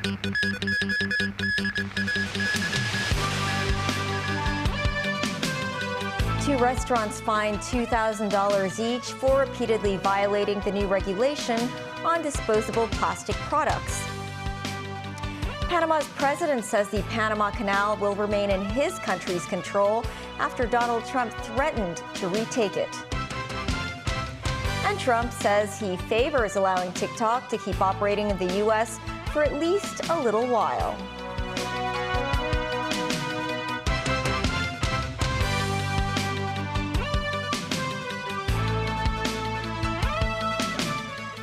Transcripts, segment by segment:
Two restaurants fined $2,000 each for repeatedly violating the new regulation on disposable plastic products. Panama's president says the Panama Canal will remain in his country's control after Donald Trump threatened to retake it. And Trump says he favors allowing TikTok to keep operating in the U.S. for at least a little while.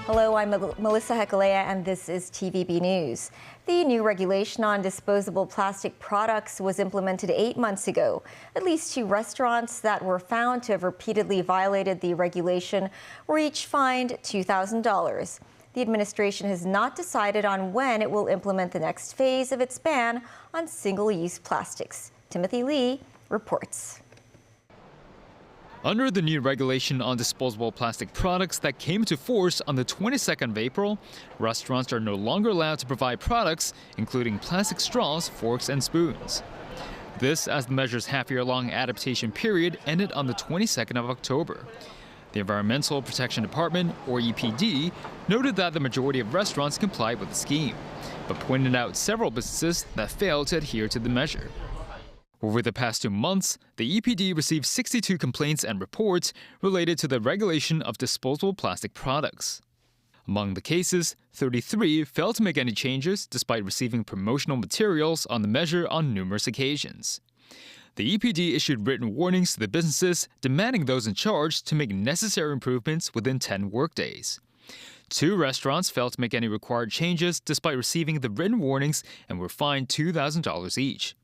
Hello, I'm Melissa Hekalea, and this is TVB News. The new regulation on disposable plastic products was implemented 8 months ago. At least two restaurants that were found to have repeatedly violated the regulation were each fined $2,000. The administration has not decided on when it will implement the next phase of its ban on single-use plastics. Timothy Lee reports. Under the new regulation on disposable plastic products that came into force on the 22nd of April, restaurants are no longer allowed to provide products including plastic straws, forks, and spoons. This as the measure's half-year-long adaptation period ended on the 22nd of October. The Environmental Protection Department, or EPD, noted that the majority of restaurants complied with the scheme, but pointed out several businesses that failed to adhere to the measure. Over the past 2 months, the EPD received 62 complaints and reports related to the regulation of disposable plastic products. Among the cases, 33 failed to make any changes despite receiving promotional materials on the measure on numerous occasions. The EPD issued written warnings to the businesses demanding those in charge to make necessary improvements within 10 workdays. 2 restaurants failed to make any required changes despite receiving the written warnings and were fined $2,000 each.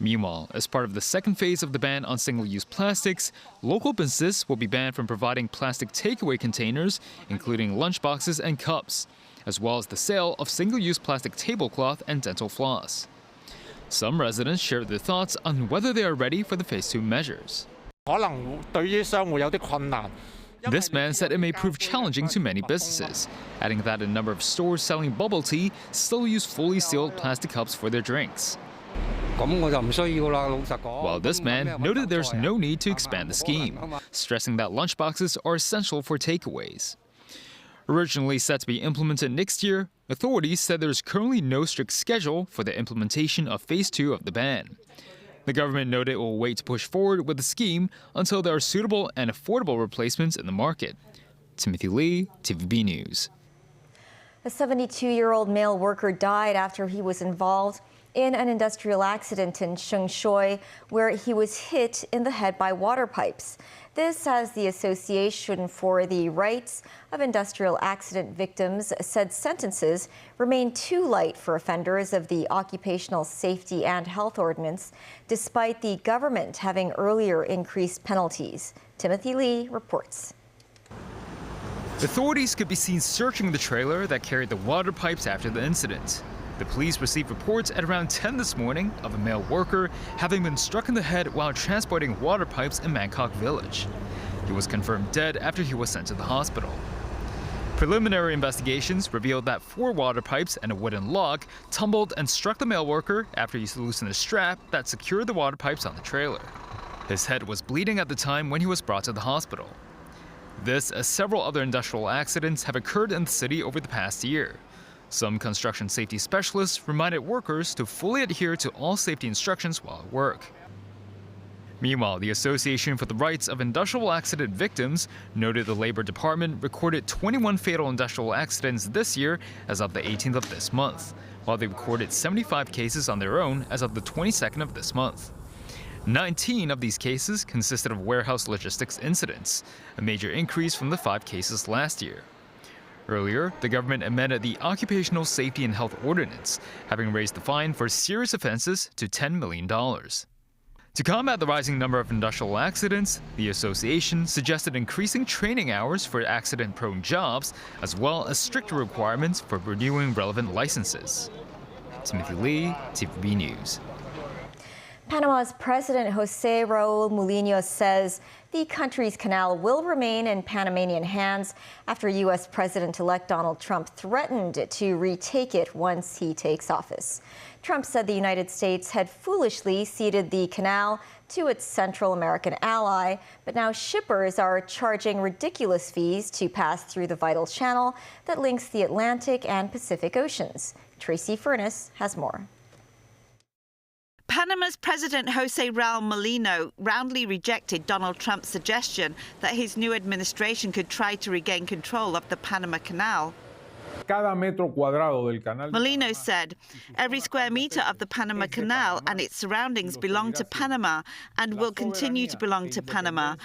Meanwhile, as part of the second phase of the ban on single-use plastics, local businesses will be banned from providing plastic takeaway containers, including lunchboxes and cups, as well as the sale of single-use plastic tablecloth and dental floss. Some residents shared their thoughts on whether they are ready for the Phase 2 measures. This man said it may prove challenging to many businesses, adding that a number of stores selling bubble tea still use fully sealed plastic cups for their drinks. While this man noted there's no need to expand the scheme, stressing that lunchboxes are essential for takeaways. Originally set to be implemented next year, authorities said there's currently no strict schedule for the implementation of Phase 2 of the ban. The government noted it will wait to push forward with the scheme until there are suitable and affordable replacements in the market. Timothy Lee, TVB News. A 72-year-old male worker died after he was involved in an industrial accident in Shengshui, where he was hit in the head by water pipes. This as the Association for the Rights of Industrial Accident Victims said sentences remain too light for offenders of the Occupational Safety and Health Ordinance, despite the government having earlier increased penalties. Timothy Lee reports. Authorities could be seen searching the trailer that carried the water pipes after the incident. The police received reports at around 10 this morning of a male worker having been struck in the head while transporting water pipes in Bangkok Village. He was confirmed dead after he was sent to the hospital. Preliminary investigations revealed that 4 water pipes and a wooden log tumbled and struck the male worker after he loosened a strap that secured the water pipes on the trailer. His head was bleeding at the time when he was brought to the hospital. This as several other industrial accidents have occurred in the city over the past year. Some construction safety specialists reminded workers to fully adhere to all safety instructions while at work. Meanwhile, the Association for the Rights of Industrial Accident Victims noted the Labor Department recorded 21 fatal industrial accidents this year as of the 18th of this month, while they recorded 75 cases on their own as of the 22nd of this month. 19 of these cases consisted of warehouse logistics incidents, a major increase from the 5 cases last year. Earlier, the government amended the Occupational Safety and Health Ordinance, having raised the fine for serious offenses to $10 million. To combat the rising number of industrial accidents, the association suggested increasing training hours for accident-prone jobs, as well as stricter requirements for renewing relevant licenses. Timothy Lee, TVB News. Panama's President Jose Raul Mulino says the country's canal will remain in Panamanian hands after U.S. President-elect Donald Trump threatened to retake it once he takes office. Trump said the United States had foolishly ceded the canal to its Central American ally, but now shippers are charging ridiculous fees to pass through the vital channel that links the Atlantic and Pacific Oceans. Tracy Furness has more. Panama's President Jose Raul Mulino roundly rejected Donald Trump's suggestion that his new administration could try to regain control of the Panama Canal. Mulino said, "Every square meter of the Panama Canal and its surroundings belong to Panama and will continue to belong to Panama.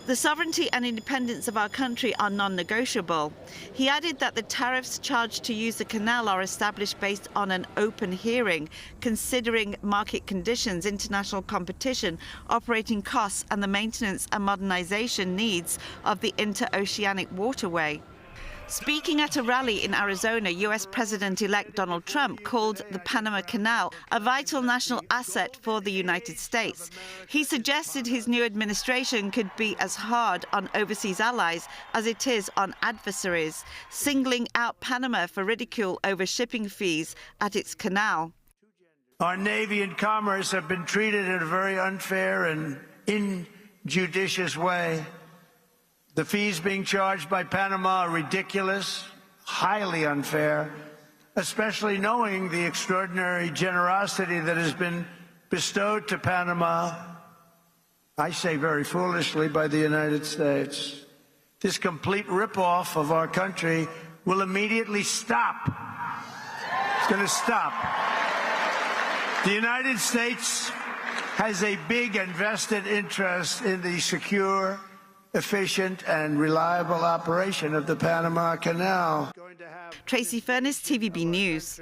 The sovereignty and independence of our country are non-negotiable." He added that the tariffs charged to use the canal are established based on an open hearing, considering market conditions, international competition, operating costs, and the maintenance and modernization needs of the interoceanic waterway. Speaking at a rally in Arizona, U.S. President-elect Donald Trump called the Panama Canal a vital national asset for the United States. He suggested his new administration could be as hard on overseas allies as it is on adversaries, singling out Panama for ridicule over shipping fees at its canal. Our Navy and commerce have been treated in a very unfair and injudicious way. The fees being charged by Panama are ridiculous, highly unfair, especially knowing the extraordinary generosity that has been bestowed to Panama, I say very foolishly, by the United States. This complete ripoff of our country will immediately stop. It's going to stop. The United States has a big and vested interest in the secure, efficient and reliable operation of the Panama Canal. Tracy Furness, TVB News.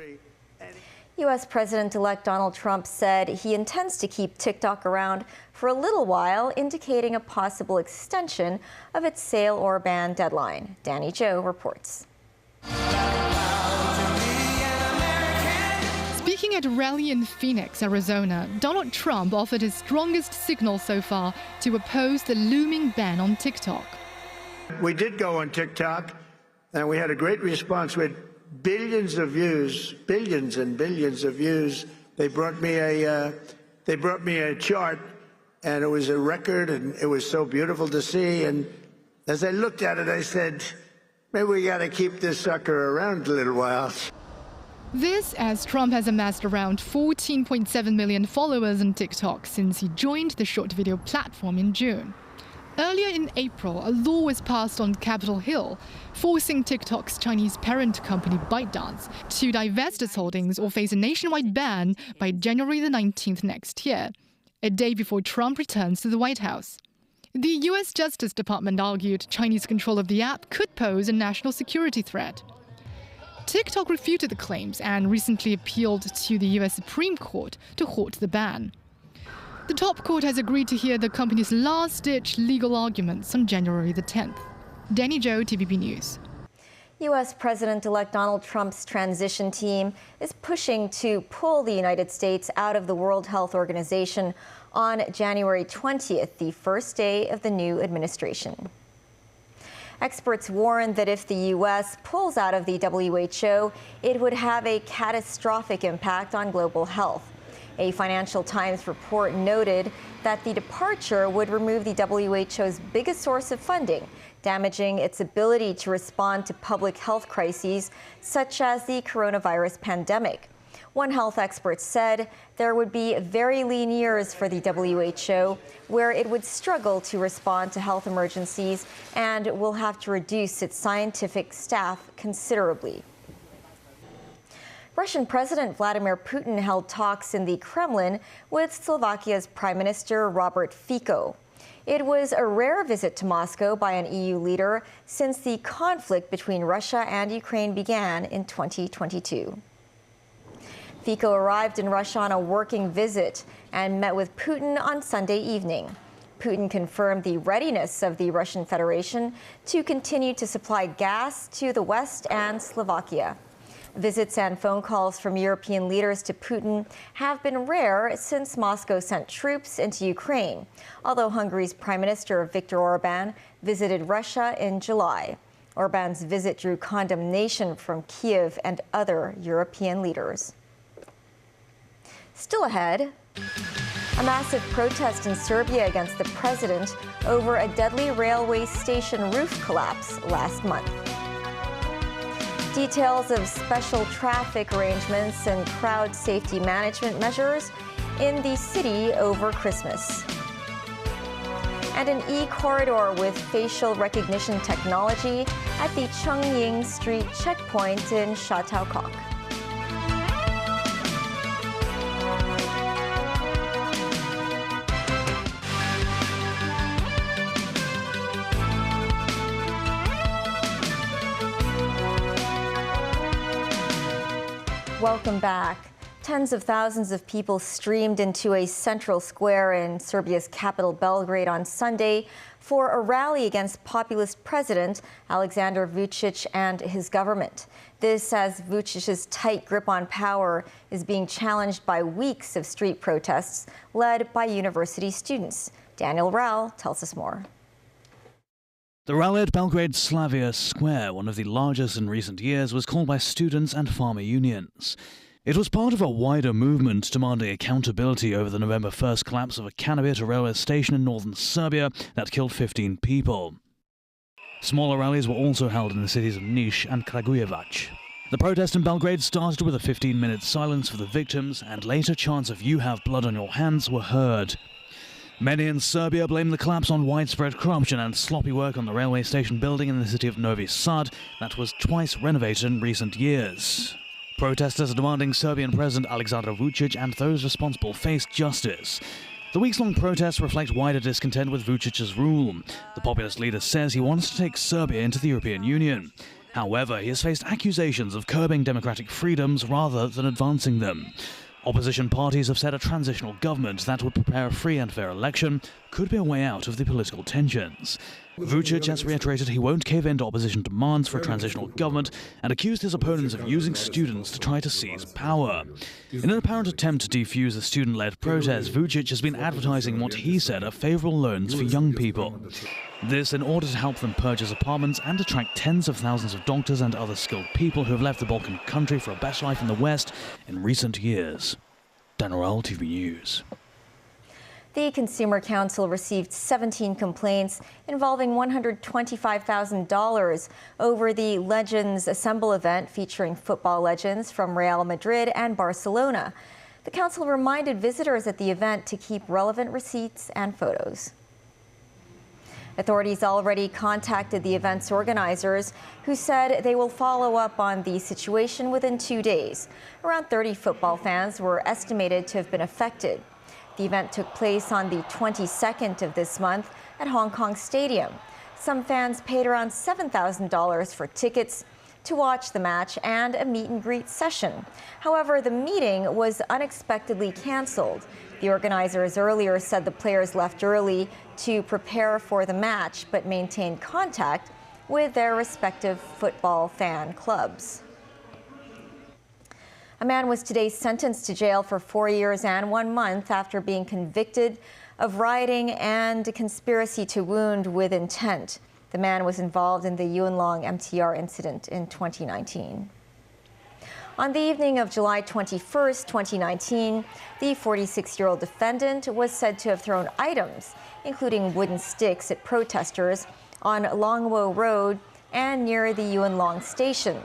U.S. President-elect Donald Trump said he intends to keep TikTok around for a little while, indicating a possible extension of its sale or ban deadline. Danny Joe reports. Speaking at a rally in Phoenix, Arizona, Donald Trump offered his strongest signal so far to oppose the looming ban on TikTok. We did go on TikTok, and we had a great response. We had billions of views, billions and billions of views. They brought me a chart, and it was a record, and it was so beautiful to see. And as I looked at it, I said, maybe we got to keep this sucker around a little while. This as Trump has amassed around 14.7 million followers on TikTok since he joined the short video platform in June. Earlier in April, a law was passed on Capitol Hill, forcing TikTok's Chinese parent company ByteDance to divest its holdings or face a nationwide ban by January the 19th next year, a day before Trump returns to the White House. The U.S. Justice Department argued Chinese control of the app could pose a national security threat. TikTok refuted the claims and recently appealed to the U.S. Supreme Court to halt the ban. The top court has agreed to hear the company's last-ditch legal arguments on January the 10th. Danny Joe, TVB News. U.S. President-elect Donald Trump's transition team is pushing to pull the United States out of the World Health Organization on January 20th, the first day of the new administration. Experts warn that if the U.S. pulls out of the WHO, it would have a catastrophic impact on global health. A Financial Times report noted that the departure would remove the WHO's biggest source of funding, damaging its ability to respond to public health crises such as the coronavirus pandemic. One health expert said there would be very lean years for the WHO, where it would struggle to respond to health emergencies and will have to reduce its scientific staff considerably. Russian President Vladimir Putin held talks in the Kremlin with Slovakia's Prime Minister Robert Fico. It was a rare visit to Moscow by an EU leader since the conflict between Russia and Ukraine began in 2022. Fico arrived in Russia on a working visit and met with Putin on Sunday evening. Putin confirmed the readiness of the Russian Federation to continue to supply gas to the West and Slovakia. Visits and phone calls from European leaders to Putin have been rare since Moscow sent troops into Ukraine, although Hungary's Prime Minister Viktor Orban visited Russia in July. Orban's visit drew condemnation from Kyiv and other European leaders. Still ahead, a massive protest in Serbia against the president over a deadly railway station roof collapse last month. Details of special traffic arrangements and crowd safety management measures in the city over Christmas. And an e-corridor with facial recognition technology at the Chungying Street checkpoint in Chateaucoq. Welcome back. Tens of thousands of people streamed into a central square in Serbia's capital Belgrade on Sunday for a rally against populist president Alexander Vučić and his government. This as Vučić's tight grip on power is being challenged by weeks of street protests led by university students. Daniel Rao tells us more. The rally at Belgrade's Slavia Square, one of the largest in recent years, was called by students and farmer unions. It was part of a wider movement demanding accountability over the November 1st collapse of a canopy at a railway station in northern Serbia that killed 15 people. Smaller rallies were also held in the cities of Niš and Kragujevac. The protest in Belgrade started with a 15-minute silence for the victims, and later chants of "You have blood on your hands" were heard. Many in Serbia blame the collapse on widespread corruption and sloppy work on the railway station building in the city of Novi Sad that was twice renovated in recent years. Protesters are demanding Serbian President Alexander Vučić and those responsible face justice. The weeks-long protests reflect wider discontent with Vučić's rule. The populist leader says he wants to take Serbia into the European Union. However, he has faced accusations of curbing democratic freedoms rather than advancing them. Opposition parties have said a transitional government that would prepare a free and fair election could be a way out of the political tensions. Vučić has reiterated he won't cave in to opposition demands for a transitional government and accused his opponents of using students to try to seize power. In an apparent attempt to defuse the student-led protest, Vučić has been advertising what he said are favourable loans for young people. This in order to help them purchase apartments and attract tens of thousands of doctors and other skilled people who have left the Balkan country for a better life in the West in recent years. Dan Orell, TV News. The Consumer Council received 17 complaints involving $125,000 over the Legends Assemble event featuring football legends from Real Madrid and Barcelona. The council reminded visitors at the event to keep relevant receipts and photos. Authorities already contacted the event's organizers, who said they will follow up on the situation within 2 days. Around 30 football fans were estimated to have been affected. The event took place on the 22nd of this month at Hong Kong Stadium. Some fans paid around $7,000 for tickets to watch the match and a meet and greet session. However, the meeting was unexpectedly canceled. The organizers earlier said the players left early to prepare for the match, but maintained contact with their respective football fan clubs. A man was today sentenced to jail for 4 years and 1 month after being convicted of rioting and conspiracy to wound with intent. The man was involved in the Yuen Long MTR incident in 2019. On the evening of July 21st, 2019, the 46-year-old defendant was said to have thrown items, including wooden sticks, at protesters on Longwo Road and near the Yuen Long station.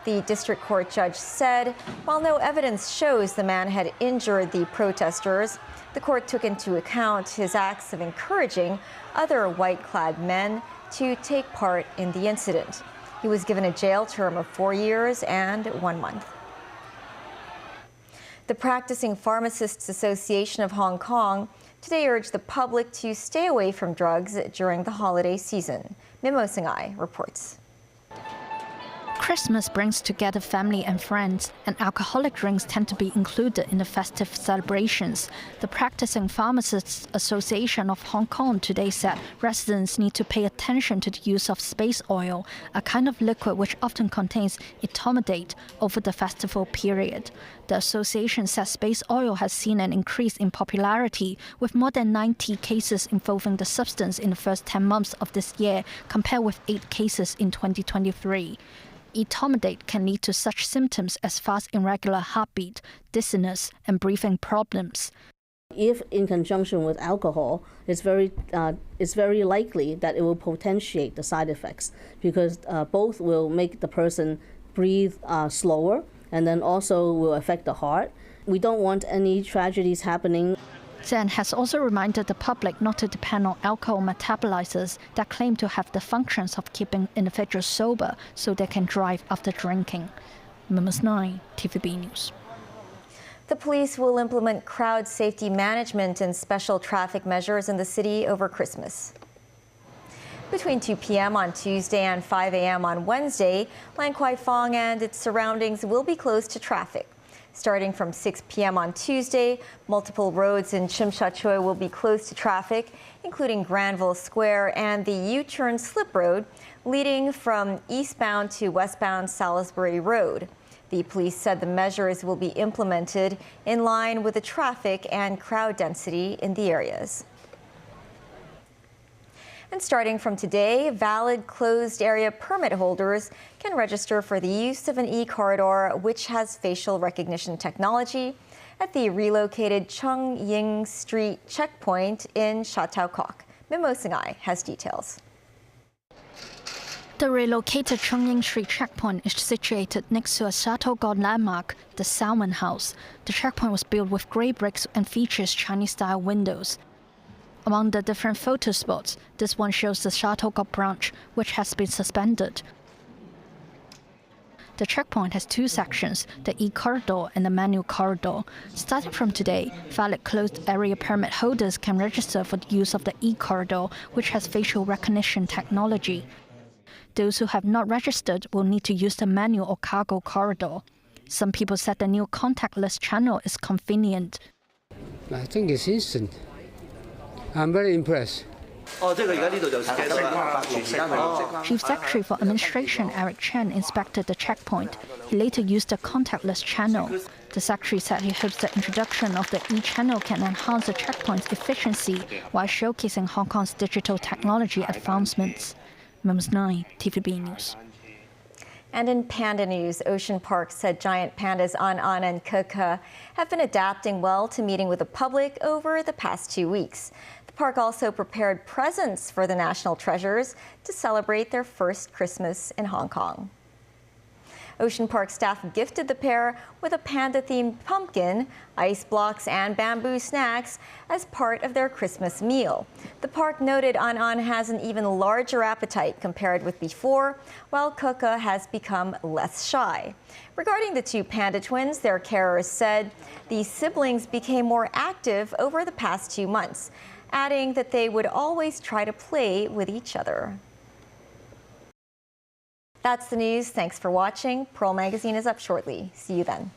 The district court judge said, while no evidence shows the man had injured the protesters, the court took into account his acts of encouraging other white-clad men to take part in the incident. He was given a jail term of 4 years and 1 month. The Practicing Pharmacists Association of Hong Kong today urged the public to stay away from drugs during the holiday season. Mimo Singhai reports. Christmas brings together family and friends, and alcoholic drinks tend to be included in the festive celebrations. The Practicing Pharmacists Association of Hong Kong today said residents need to pay attention to the use of space oil, a kind of liquid which often contains etomidate, over the festival period. The association says space oil has seen an increase in popularity, with more than 90 cases involving the substance in the first 10 months of this year, compared with 8 cases in 2023. Etomidate can lead to such symptoms as fast irregular heartbeat, dizziness, and breathing problems. If in conjunction with alcohol, it's very likely that it will potentiate the side effects, because both will make the person breathe slower, and then also will affect the heart. We don't want any tragedies happening. Zhang has also reminded the public not to depend on alcohol metabolizers that claim to have the functions of keeping individuals sober so they can drive after drinking. Ms. 9, TVB News. The police will implement crowd safety management and special traffic measures in the city over Christmas. Between 2 p.m. on Tuesday and 5 a.m. on Wednesday, Lan Kwai Fong and its surroundings will be closed to traffic. Starting from 6 p.m. on Tuesday, multiple roads in Tsim Sha Tsui will be closed to traffic, including Granville Square and the U-turn slip road leading from eastbound to westbound Salisbury Road. The police said the measures will be implemented in line with the traffic and crowd density in the areas. And starting from today, valid closed area permit holders can register for the use of an e-corridor which has facial recognition technology at the relocated Chung Ying Street checkpoint in Sha Tau Kok. Mimo Singai has details. The relocated Chung Ying Street checkpoint is situated next to a Sha Tau Kok landmark, the Salmon House. The checkpoint was built with grey bricks and features Chinese-style windows. Among the different photo spots, this one shows the Sha Tau Kok branch, which has been suspended. The checkpoint has 2 sections, the e-corridor and the manual corridor. Starting from today, valid closed area permit holders can register for the use of the e-corridor, which has facial recognition technology. Those who have not registered will need to use the manual or cargo corridor. Some people said the new contactless channel is convenient. I think it's instant. I'm very impressed. Chief Secretary for Administration Eric Chen inspected the checkpoint. He later used the contactless channel. The Secretary said he hopes the introduction of the e-channel can enhance the checkpoint's efficiency while showcasing Hong Kong's digital technology advancements. Ms. 9, TVB News. And in panda news, Ocean Park said giant pandas An and Keke have been adapting well to meeting with the public over the past 2 weeks. The park also prepared presents for the national treasures to celebrate their first Christmas in Hong Kong. Ocean Park staff gifted the pair with a panda-themed pumpkin, ice blocks, and bamboo snacks as part of their Christmas meal. The park noted An has an even larger appetite compared with before, while Keke has become less shy. Regarding the 2 panda twins, their carers said the siblings became more active over the past 2 months, adding that they would always try to play with each other. That's the news. Thanks for watching. Pearl Magazine is up shortly. See you then.